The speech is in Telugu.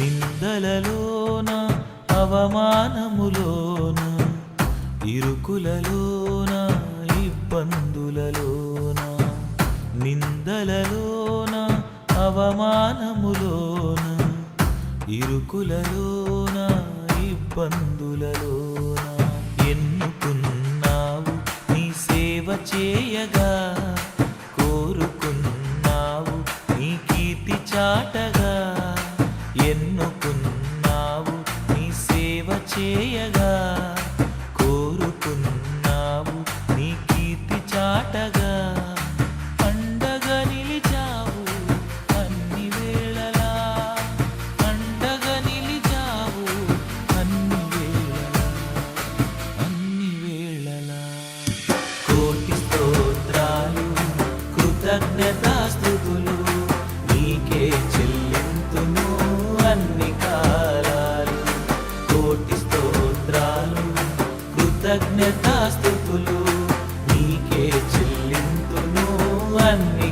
నిందలలోన అవమానములోన ఇరుకులలోన ఇబ్బందులలోన నిందలలోన అవమానములోన ఇరుకులలోన ఇబ్బందులలోన ఎన్నుకున్నావు నీ సేవ చేయగా కోరుకున్నావు నీ కీర్తి చాటగా ఎన్నుకున్నావు నీ సేవ చేయగా కోరుకున్నావు నీ కీర్తి చాటగా అండగా నిలిచావు అన్ని వేళలా అండగా నిలిచావు అన్ని వేళలా కోటి స్తోత్రాలు కృతజ్ఞతాస్తుతులు నీకే చెల్లింతును అన్ని కాలాలు కోటి స్తోత్రాలు కృతజ్ఞతాస్తుతులు